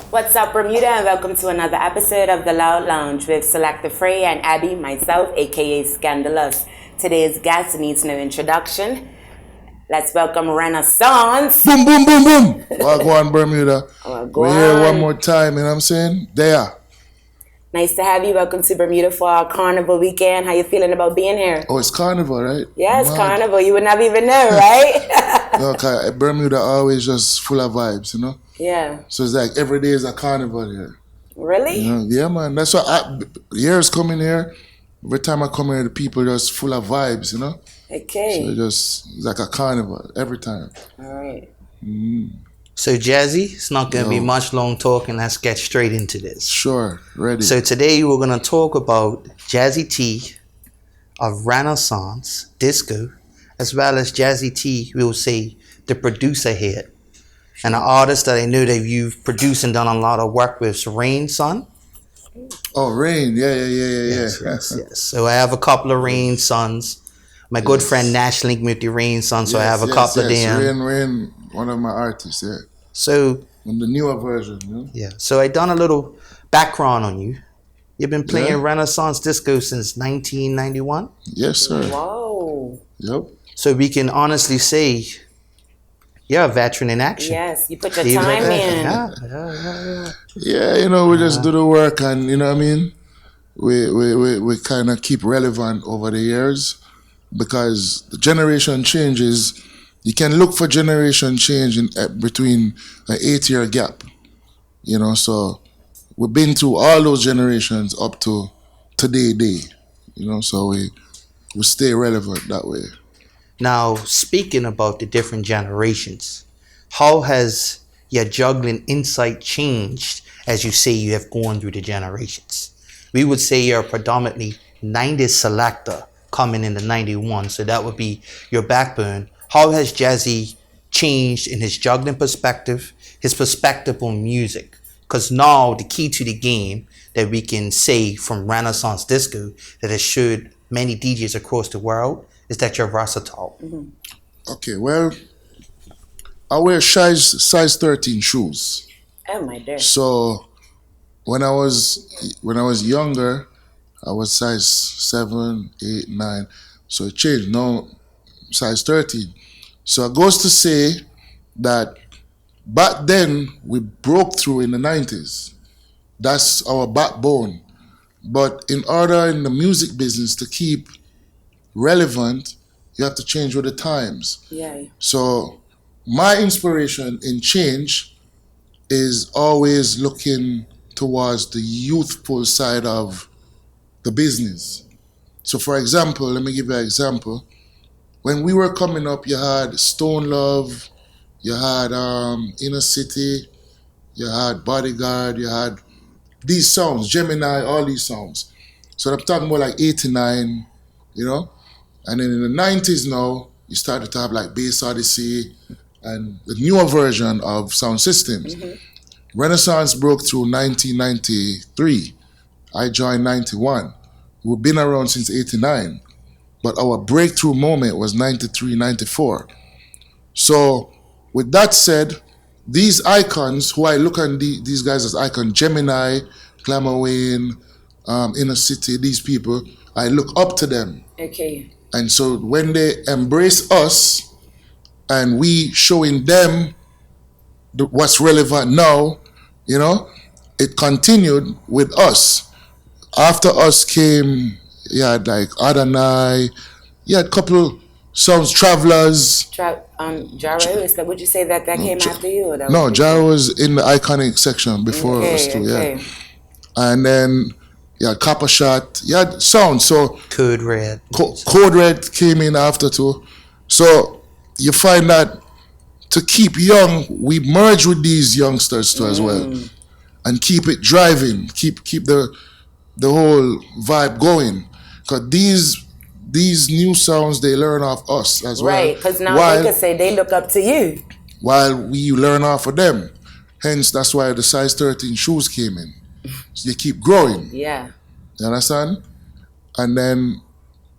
What's up, Bermuda, and welcome to another episode of The Loud Lounge with Selecta Fray and Abby, myself, aka Scandalous. Today's guest needs no introduction. Let's welcome Renaissance. Boom, boom, boom, boom. Wagwan, Bermuda. Wagwan. We're here one more time, you know what I'm saying? There. Nice to have you. Welcome to Bermuda for our Carnival weekend. How you feeling about being here? Oh, it's Carnival, right? Yeah, it's Carnival. You would not even know, right? No, Bermuda always just full of vibes, you know? Yeah. So it's like every day is a carnival here. Really? You know? Yeah, man. That's why years coming here, every time I come here, the people just full of vibes, you know? Okay. So it's like a carnival every time. All right. So Jazzy, it's not going to be much long talking. Let's get straight into this. Sure, ready. So today we're going to talk about Jazzy T of Renaissance Disco, as well as Jazzy T, we'll say, the producer here. And an artist that I know that you've produced and done a lot of work with, Rain Son. Oh, Rain. Yeah. Yes. So I have a couple of Rain Sons. My good friend Nash linked me with the Rain Son, so I have a couple of them. Rain, one of my artists, yeah. So on the newer version, you know? Yeah. So I done a little background on you. You've been playing Renaissance Disco since 1991? Yes, sir. Whoa. Yep. So we can honestly say you're a veteran in action. Yes, you put your time in. Yeah, you know, we just do the work, and you know what I mean? We kind of keep relevant over the years because the generation changes. You can look for generation change in between an 8-year gap, you know, so we've been through all those generations up to today, you know, so we stay relevant that way. Now, speaking about the different generations, how has your juggling insight changed as you say you have gone through the generations? We would say you're predominantly 90s selector coming in the 91, so that would be your backbone. How has Jazzy changed in his juggling perspective, his perspective on music? Because now the key to the game that we can say from Renaissance Disco that has showed many DJs across the world is that you're versatile. Mm-hmm. Okay, well, I wear size 13 shoes. Oh my dear. So when I was younger, I was size 7, 8, 9. So it changed. Now size 13. So it goes to say that back then we broke through in the 90s. That's our backbone. But in order in the music business to keep relevant, you have to change with the times. Yeah. So my inspiration in change is always looking towards the youthful side of the business. So for example, let me give you an example. When we were coming up, you had Stone Love, you had Inner City, you had Bodyguard, you had these songs, Gemini, all these songs. So I'm talking about like 89, you know? And then in the 90s now, you started to have like Bass Odyssey and the newer version of sound systems. Mm-hmm. Renaissance broke through 1993. I joined 91. We've been around since 89. But our breakthrough moment was 93, 94. So with that said, these icons, who I look at these guys as icons, Gemini, Glamour Wayne, Inner City, these people, I look up to them. Okay. And so when they embrace us and we showing them what's relevant now, you know, it continued with us. After us came, you had like Adonai, you had a couple songs, Travelers. Jaro, is that, would you say that came after you? Or that no, Jaro was in the iconic section before us too, yeah. And then you had Copper Shot, you had sound, so Code Red. Code Red came in after too. So you find that to keep young, we merge with these youngsters too as well. And keep it driving, keep the whole vibe going. Because these new sounds, they learn off us as well. Right, because now they could say they look up to you. While we learn off of them. Hence, that's why the size 13 shoes came in. So you keep growing. Yeah. You understand? And then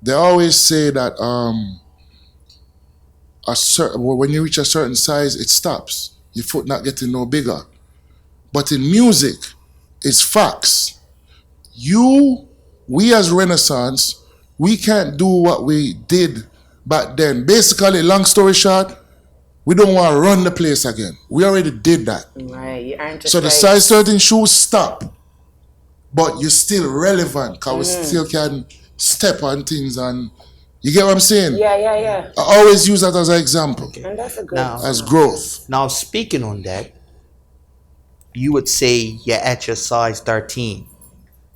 they always say that when you reach a certain size, it stops. Your foot not getting no bigger. But in music, it's facts. We as Renaissance, we can't do what we did back then. Basically, long story short, we don't want to run the place again. We already did that. Right. You earned your So the stripes. size 13 shoes stop. But you're still relevant because we still can step on things, and you get what I'm saying? Yeah. I always use that as an example, And that's a good Now- as growth. Now, speaking on that, you would say you're at your size 13.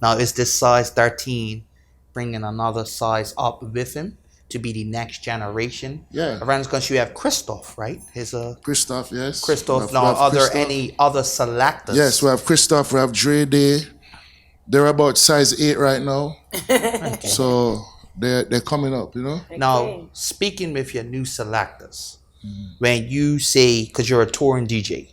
Now, is this size 13 bringing another size up with him to be the next generation? Yeah. Around because you have Christoph, right? He's a Christoph, yes. Christoph. We Now, have are there Christoph. any other selectors? Yes, we have Christoph, we have Dre Day. They're about size 8 right now. So they're coming up, you know? Now, speaking with your new selectors, when you say, because you're a touring DJ,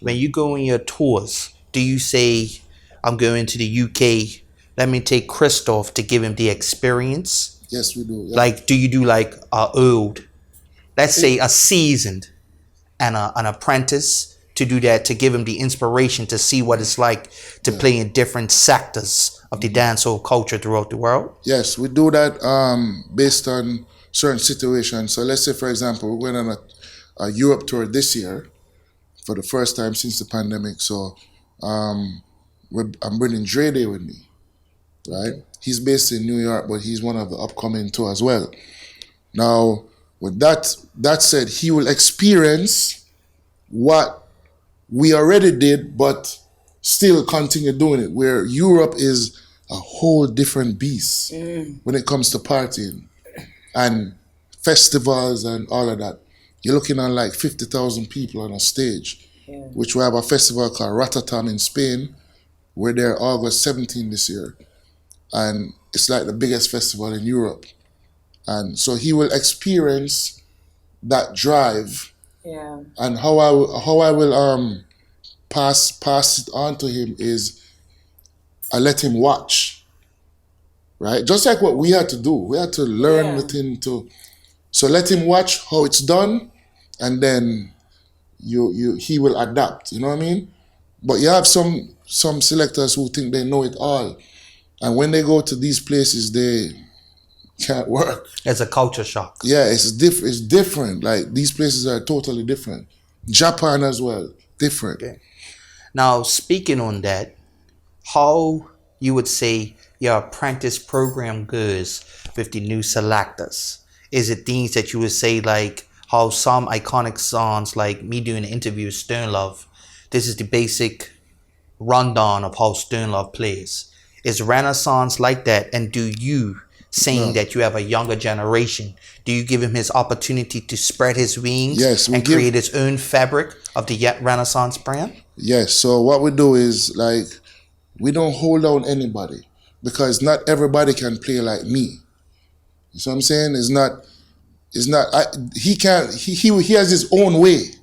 when you go on your tours, do you say, I'm going to the UK, let me take Christoph to give him the experience? Yes, we do. Yeah. Like, do you do like a old, let's say a seasoned and an apprentice to do that, to give him the inspiration to see what it's like to play in different sectors of the dancehall culture throughout the world? Yes, we do that based on certain situations. So let's say, for example, we're going on a Europe tour this year for the first time since the pandemic. So I'm bringing Dre Day with me, right? He's based in New York, but he's one of the upcoming tour as well. Now, with that said, he will experience what we already did, but still continue doing it, where Europe is a whole different beast when it comes to partying and festivals and all of that. You're looking at like 50,000 people on a stage, which we have a festival called Rotterdam in Spain. We're there August 17 this year. And it's like the biggest festival in Europe. And so he will experience that drive. Yeah. And how I will pass it on to him is I let him watch, right? Just like what we had to do. We had to learn the thing so let him watch how it's done, and then he will adapt. You know what I mean? But you have some selectors who think they know it all, and when they go to these places, they can't work. It's a culture shock. Yeah, it's different. Like these places are totally different. Japan as well, different. Okay. Now, speaking on that, how you would say your apprentice program goes with the new selectors? Is it things that you would say like how some iconic songs, like me doing an interview with Stone Love, this is the basic rundown of how Stone Love plays? Is Renaissance like that? And do you, saying that you have a younger generation, do you give him his opportunity to spread his wings and create his own fabric of the Renaissance brand? Yes, so what we do is like we don't hold down anybody because not everybody can play like me. You see what I'm saying? He has his own way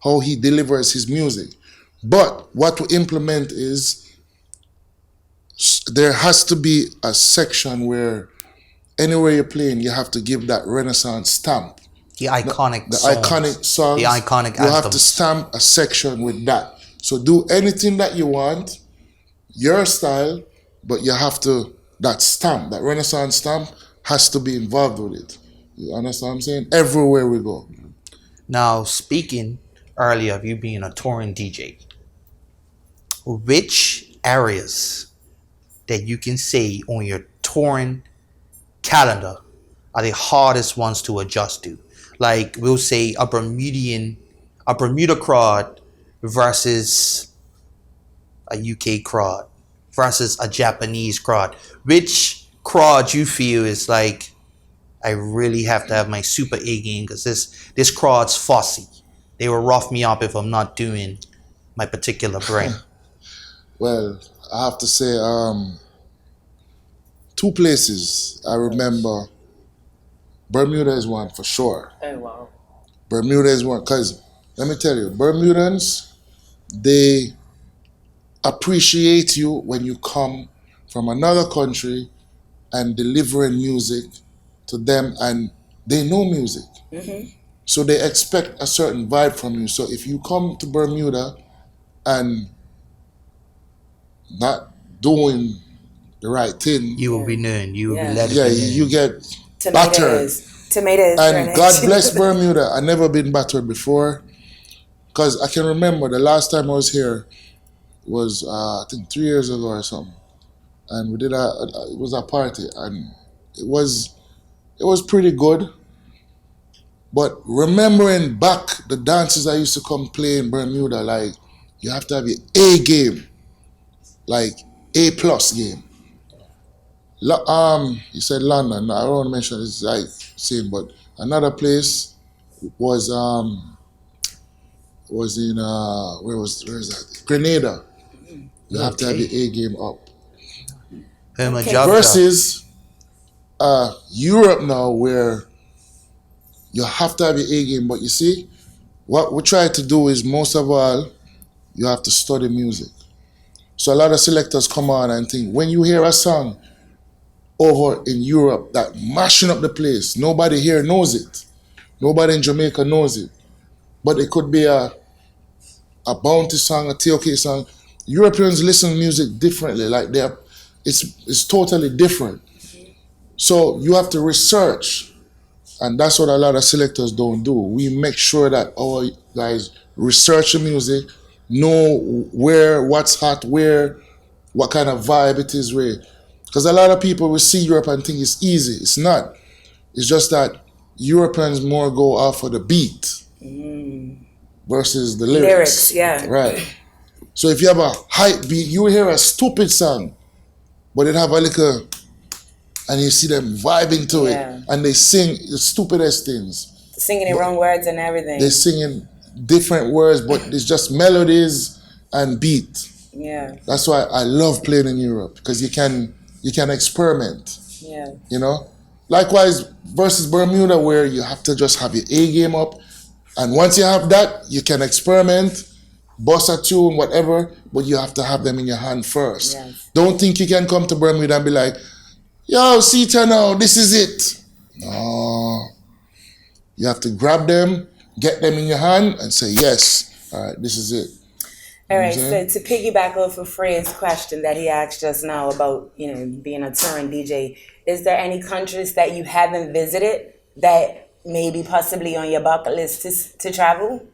how he delivers his music. But what we implement is there has to be a section where anywhere you're playing, you have to give that Renaissance stamp. The iconic iconic songs. The iconic You anthems. have to stamp a section with that. So do anything that you want, your style, but you have to, that stamp, that Renaissance stamp has to be involved with it. You understand what I'm saying? Everywhere we go. Now, speaking earlier of you being a touring DJ, which areas that you can say on your touring calendar are the hardest ones to adjust to? Like, we'll say a Bermuda crowd versus a UK crowd versus a Japanese crowd. Which crowd you feel is like, I really have to have my super A game because this crowd's fussy. They will rough me up if I'm not doing my particular brand. Well, I have to say, two places I remember. Bermuda is one for sure. Oh, wow. Bermuda is one, because let me tell you, Bermudans, they appreciate you when you come from another country and delivering music to them, and they know music. So they expect a certain vibe from you. So if you come to Bermuda and not doing the right thing, You will be known. You will be Yeah. let it yeah, be you known. get battered. Tomatoes. And God drainage. bless Bermuda. I never been battered before, because I can remember the last time I was here was I think 3 years ago or something, and we did it was a party, and it was pretty good. But remembering back the dances I used to come play in Bermuda, like you have to have your A game, like A plus game. You said London. I don't want to mention it's like same, but another place was in where is that? Grenada. You have to have your A game up. Okay. Versus Europe now, where you have to have your A game. But you see, what we try to do is most of all, you have to study music. So a lot of selectors come on and think when you hear a song over in Europe that mashing up the place, nobody here knows it. Nobody in Jamaica knows it. But it could be a bounty song, a TOK song. Europeans listen to music differently. Like it's totally different. So you have to research. And that's what a lot of selectors don't do. We make sure that our guys research the music, know what's hot, what kind of vibe it is, where. Because a lot of people will see Europe and think it's easy. It's not. It's just that Europeans more go off of the beat versus the lyrics. Yeah. Right. So if you have a hype beat, you will hear a stupid song, but it have a little, and you see them vibing to it, and they sing the stupidest things. Singing the wrong words and everything. They're singing different words, but it's just melodies and beat. Yeah. That's why I love playing in Europe, because you can experiment. Yeah. You know? Likewise versus Bermuda, where you have to just have your A game up, and once you have that, you can experiment, bust a tune, whatever, but you have to have them in your hand first. Yes. Don't think you can come to Bermuda and be like, yo, Sita, now, this is it. No. You have to grab them, get them in your hand, and say, yes, all right, this is it. All right, so to piggyback off of Frey's question that he asked just now about, being a touring DJ, is there any countries that you haven't visited that maybe possibly on your bucket list to travel?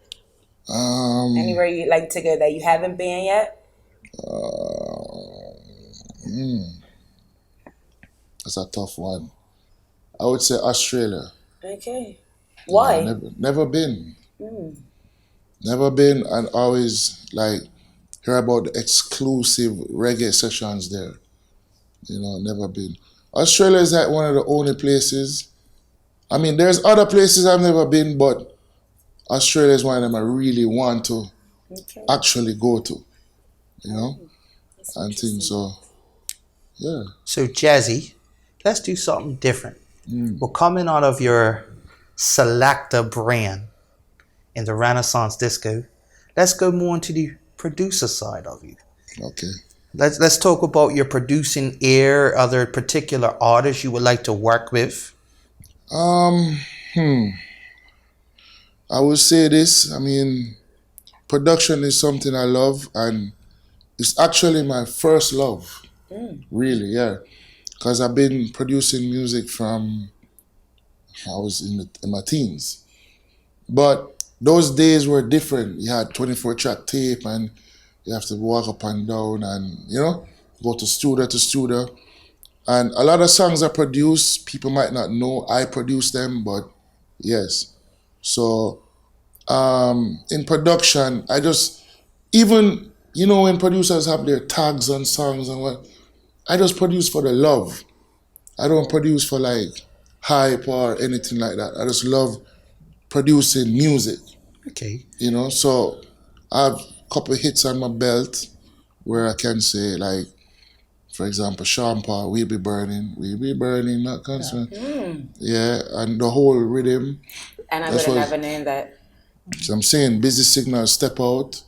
Anywhere you'd like to go that you haven't been yet? That's a tough one. I would say Australia. Okay. Why? Never been. Never been, and always hear about the exclusive reggae sessions there. Never been. Australia is one of the only places. I mean, there's other places I've never been, but Australia is one of them I really want to actually go to. And things. So, yeah. So Jazzy, let's do something different. We're coming out of your Selecta brand in the Renaissance Disco. Let's go more into the producer side of you. Okay. Let's talk about your producing ear, other particular artists you would like to work with. I would say this. I mean, production is something I love, and it's actually my first love. Really, yeah. Because I've been producing music from I was in my teens. But those days were different. You had 24-track tape, and you have to walk up and down and, go to studio to studio. And a lot of songs I produce, people might not know I produced them, but yes. So in production, I just, even, when producers have their tags on songs and what, I just produce for the love. I don't produce for hype or anything like that. I just love producing music. Okay. So I have a couple of hits on my belt where I can say, for example, Sean Paul, we be burning, not concerned. Yeah, and the whole rhythm. And I would have never known that. So I'm saying Busy Signal, Step Out,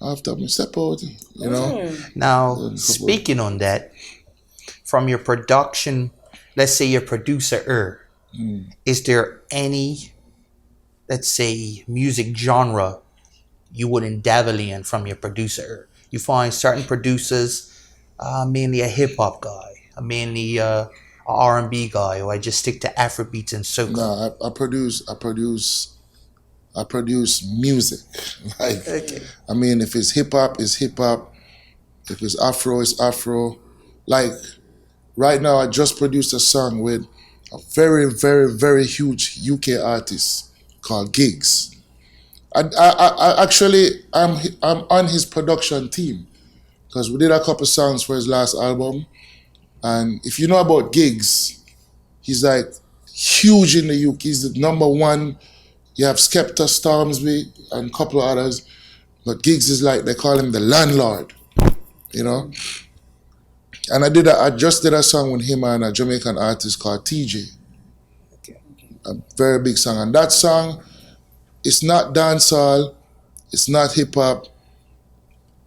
after me step out, you know. Now, Couple- speaking on that, from your production, let's say your producer, is there any, let's say, music genre you wouldn't dabble in from your producer? You find certain producers, mainly a hip hop guy, mainly a R&B guy, or I just stick to Afrobeats and soca. No, I produce music. Like, Okay. I mean, if it's hip hop, it's hip hop. If it's Afro, it's Afro. Like right now, I just produced a song with a very, very, very huge UK artist called Gigs. I actually, I'm on his production team because we did a couple songs for his last album. And if you know about Gigs, he's like huge in the UK. He's the number one. You have Skepta, Stormsby, and a couple of others. But Gigs is like, they call him the landlord, you know? And I just did a song with him and a Jamaican artist called TJ. A very big song. And that song, it's not dancehall, it's not hip hop.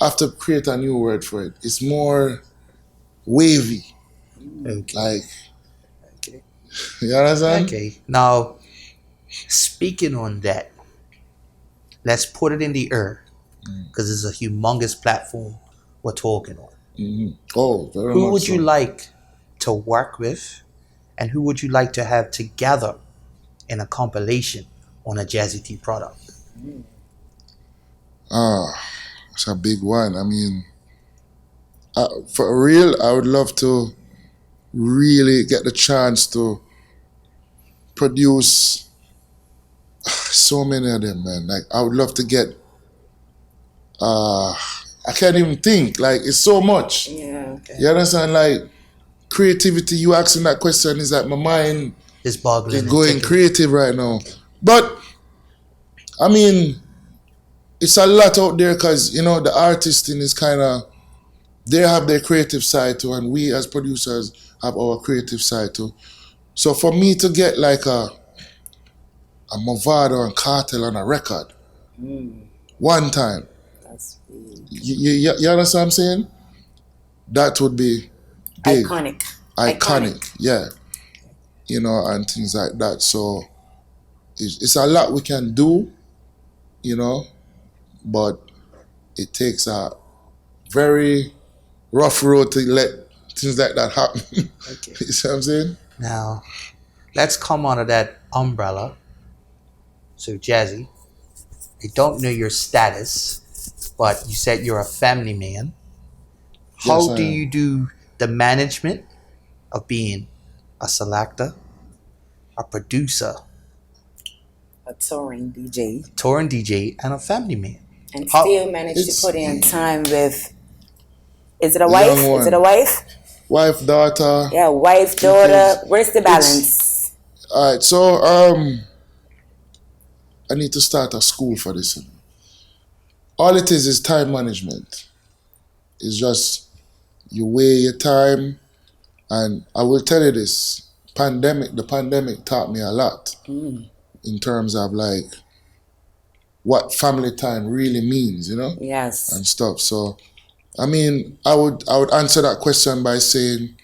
I have to create a new word for it. It's more wavy. Okay. Like, Okay. you understand? Okay. Now, speaking on that, let's put it in the air because it's a humongous platform we're talking on. Oh, very Who much would so. you like to work with, and who would you like to have together in a compilation on a Jazzy T product? It's a big one. I mean, for real, I would love to really get the chance to produce so many of them, man. Like, I would love to get, I can't even think. Like, it's so much. Yeah. You understand? Like, creativity, you asking that question is like my mind It's boggling. is and going ticking. creative right now. But, I mean, it's a lot out there because, you know, the artisting is kind of, they have their creative side too, and we as producers have our creative side too. So for me to get like a Movado and Cartel on a record, one time, That's you understand what I'm saying? That would be big. iconic. Yeah. You know, and things like that. So it's a lot we can do, you know, but it takes a very rough road to let things like that happen. Okay. You see what I'm saying? Now, let's come under that umbrella. So, Jazzy, I don't know your status, but you said you're a family man. How Yes, I do am. you do the management of being a selector, a producer, A touring DJ. touring DJ, and a family man? And How- still managed It's- to put in time with, is it a The wife? young one. Is it a wife? Wife, daughter. Yeah, wife, daughter. Because Where's the balance? All right, so I need to start a school for this. All it is time management. It's just you weigh your time, and I will tell you this: the pandemic taught me a lot in terms of like what family time really means, you know, Yes. and stuff. So, I mean, I would answer that question by saying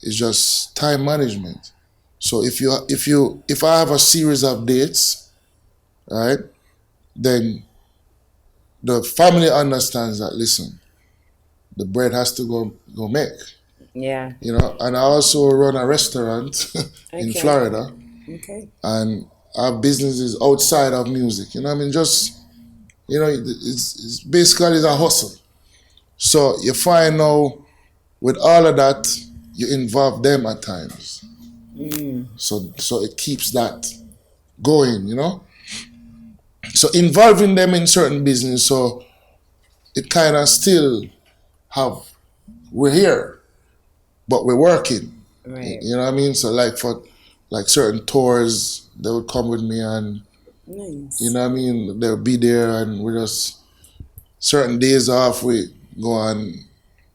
it's just time management. So if I have a series of dates, right, then the family understands that. Listen, the bread has to go make, Yeah. you know. And I also run a restaurant in Okay. Florida, Okay. and our business is outside of music. You know what I mean? Just, you know, it's basically a hustle. So you find now with all of that, you involve them at times. So it keeps that going, you know. So involving them in certain business, so it kind of still have, we're here, but we're working. Right. You know what I mean? So like for like certain tours, they would come with me, and Nice. you know what I mean, they'll be there, and we just certain days off we go on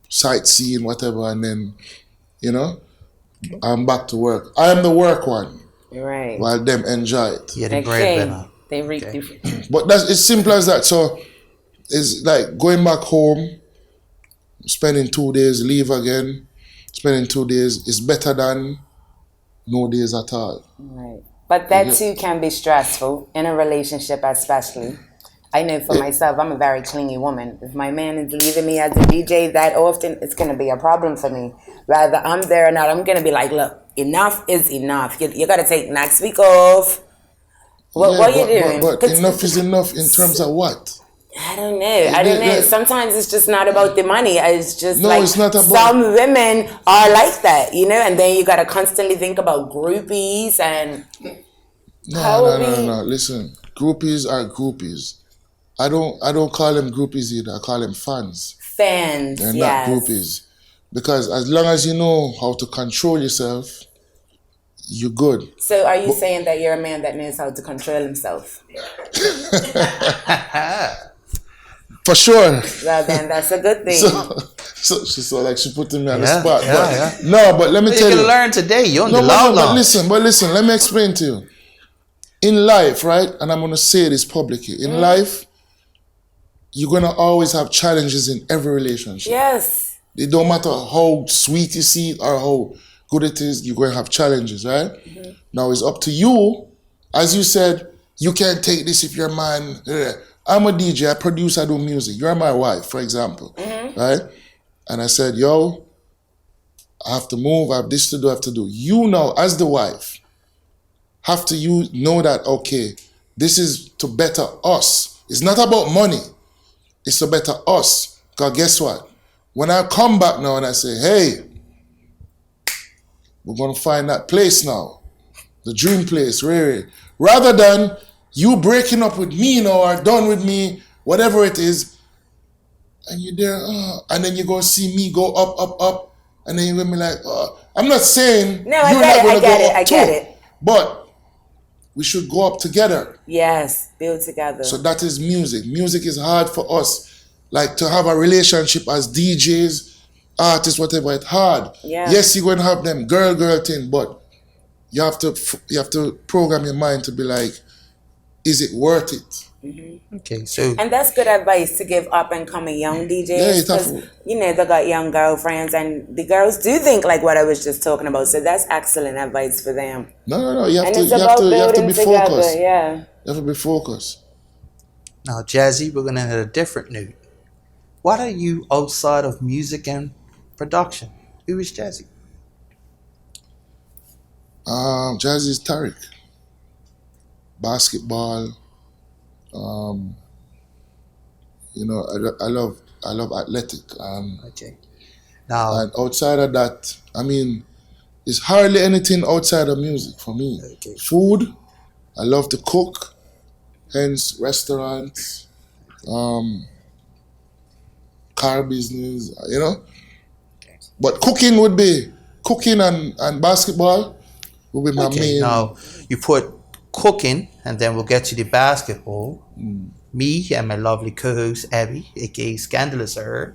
sightseeing, whatever, and then, you know, I'm back to work. I am the work one Right. while them enjoy it. Yeah, the Okay. breadwinner. They reap Okay. the But that's it's simple as that. So It's like going back home, spending 2 days, leave again, spending 2 days is better than no days at all. Right. But that too can be stressful in a relationship, especially. I know for myself, I'm a very clingy woman. If my man is leaving me as a DJ that often, it's going to be a problem for me. Rather, I'm there or not, I'm going to be like, look, enough is enough. You got to take next week off. What are you doing? But enough is enough in terms of what? I don't know. Sometimes it's just not about the money. It's just it's not about... some women are like that, and then you got to constantly think about groupies and... No. Listen, groupies are groupies. I don't call them groupies either. I call them fans. Fans, They're not groupies. Because as long as you know how to control yourself, you're good. So are you saying that you're a man that knows how to control himself? For sure. Well, then that's a good thing. So like she put me on the spot. No, but let me tell you. You can learn today. You're on the loud lounge. But listen, let me explain to you. In life, right, and I'm going to say this publicly, in life, you're going to always have challenges in every relationship. Yes. It don't matter how sweet you see it or how good it is, you're going to have challenges, right? Mm-hmm. Now it's up to you. As you said, you can't take this if you're a man. I'm a DJ, I produce, I do music. You're my wife, for example, right? And I said, yo, I have to move, I have this to do, I have to do. You know, as the wife, have to know that, okay, this is to better us. It's not about money. It's to better us. Because guess what? When I come back now and I say, hey, we're going to find that place now. The dream place, really. Rather than you breaking up with me now or done with me, whatever it is, and you're there, and then you're going to see me go up, and then you're going to be like, I'm not saying no, you're not going to go up I get it. But we should go up together. Yes, build together. So that is music. Music is hard for us. Like to have a relationship as DJs, artists, whatever, it's hard. Yeah. Yes, you're going to have them girl thing, but you have to program your mind to be like, is it worth it? Mm-hmm. Okay, so... And that's good advice to give up and coming young DJs. Because, they got young girlfriends and the girls do think like what I was just talking about. So that's excellent advice for them. No. You have to be focused. Yeah. You have to be focused. Now, Jazzy, we're going to hit a different note. What are you outside of music and production? Who is Jazzy? Jazzy is Tariq. Basketball. I love athletic. Okay. Now, and outside of that, I mean, it's hardly anything outside of music for me. Okay. Food, I love to cook, hence restaurants, car business, But cooking and basketball would be my main. Now, you put cooking, and then we'll get to the basketball. Me and my lovely co-host Abby, aka Scandalous Her.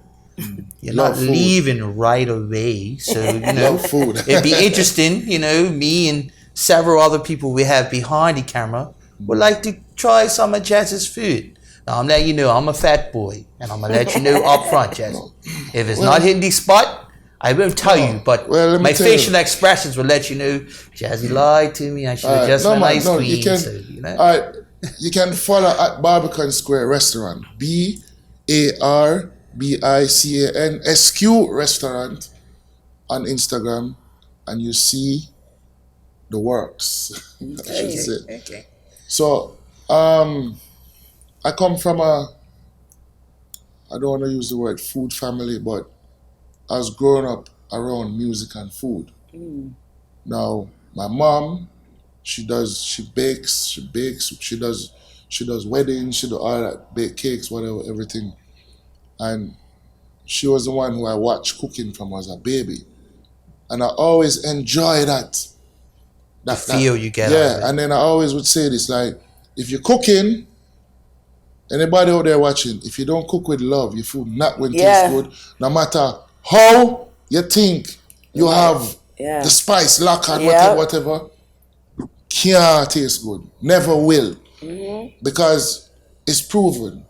You're not leaving right away, so food. It'd be interesting. Me and several other people we have behind the camera would like to try some of Jazz's food. Now I'm letting you know I'm a fat boy, and I'm gonna let you know up front, Jazz. If it's not hitting the spot, I won't tell you, but my facial expressions will let you know. Jazzy lied to me. I should have just went ice cream. All right, you can follow at Barbican Square Restaurant, BARBICANSQ Restaurant on Instagram, and you see the works. I should say. Okay. So, I come from I don't want to use the word food family, but I was growing up around music and food. Now, my mom, she bakes, she does weddings, she does all that, bake cakes, whatever, everything. And she was the one who I watched cooking from as a baby. And I always enjoy that. The feel you get. Yeah, and then I always would say this, like, if you're cooking, anybody out there watching, if you don't cook with love, your food not going to taste good, no matter how you think you have the spice lock on whatever, can't taste good. Never will. Because it's proven.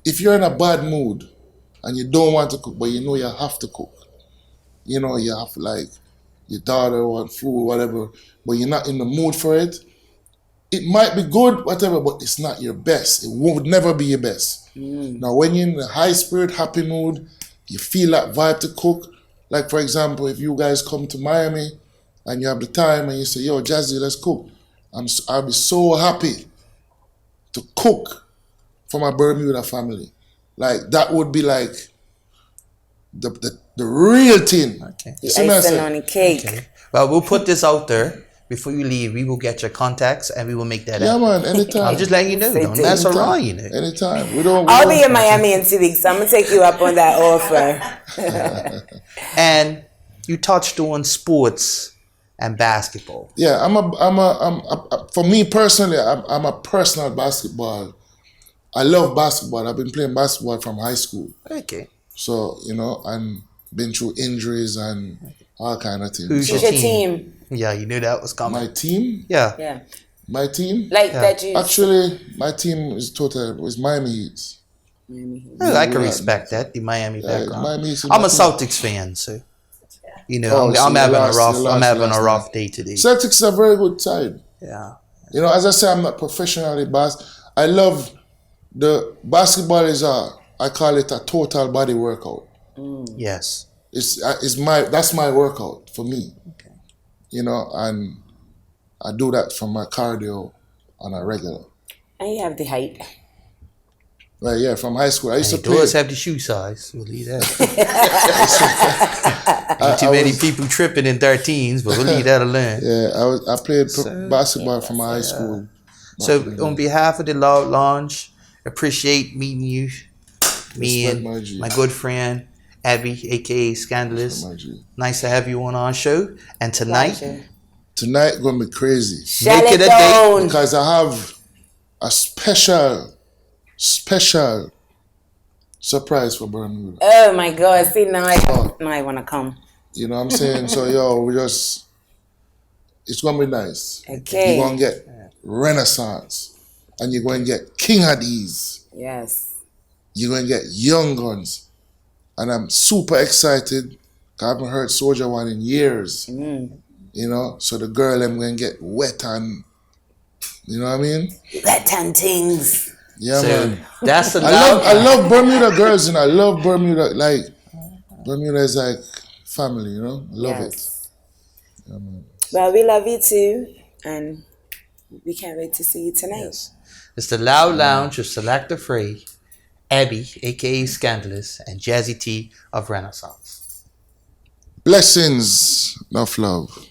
if you're in a bad mood and you don't want to cook, but you know you have to cook, you know, you have like your daughter want food, whatever, but you're not in the mood for it, it might be good, whatever, but it's not your best. It would never be your best. Now, when you're in a high spirit, happy mood, you feel that vibe to cook. Like, for example, if you guys come to Miami and you have the time and you say, yo, Jazzy, let's cook. I'll be so happy to cook for my Bermuda family. Like, that would be like the real thing. Okay. The See what I icing say? on the cake. Okay. Well, we'll put this out there. Before you leave, we will get your contacts and we will make that Yeah, happen. man, anytime. I'm just letting you know. Say Don't it. mess Anytime. around, you know. Anytime. I'll be in Miami in 2 weeks, so I'm gonna take you up on that offer. And you touched on sports and basketball. Yeah, for me personally, I'm a personal basketball. I love basketball. I've been playing basketball from high school. Okay. So, you know, and been through injuries and all kind of things. Who's Who's your your team? team? Yeah, you knew that was coming. My team? Yeah. Yeah. My team? Like Yeah. that you Actually, my team is Miami Heat. Oh, I can respect that, the Miami Yeah, background. Miami is in I'm my a team. Celtics fan, so you know, Oh, so I'm you having lost, a rough you lost, I'm having you a lost, rough day today. Celtics is a very good side. Yeah. You know, as I say, I'm not professionally I love the basketball I call it a total body workout. Yes. That's my workout for me. Okay. You know, and I do that for my cardio on a regular. and you have the height. Right, yeah, from high school. I used And to he play. does have the shoe size. We'll leave that. Ain't too I many was- people tripping in 13s, but we'll leave that alone. Yeah, I played So, basketball from high school. So on behalf of the Loud Lounge, appreciate meeting you. Me Respect and my G. my good friend Abby, aka Scandalous. My G. Nice to have you on our show. And tonight, Pleasure. Tonight gonna be crazy Shut Make it it a date. down. because I have a special surprise for Bermuda. Oh my God! See now I wanna come. You know what I'm saying? So yo, it's gonna be nice. Okay. You're gonna get Renaissance, and you're going to get King Hadis. Yes. You're going to get Young Guns, and I'm super excited. I haven't heard Soldier One in years. You know, so the girl I'm going to get wet and, you know what I mean? Wet and things. Yeah, so man. that's the I love Bermuda girls, and I love Bermuda. Like, Bermuda is like family, you know? I love it. Yeah, man. Well, we love you too, and we can't wait to see you tonight. It's the Loud Lounge of Selecta Fray, Abby, aka Scandalous, and Jazzy T of Renaissance. Blessings, enough love.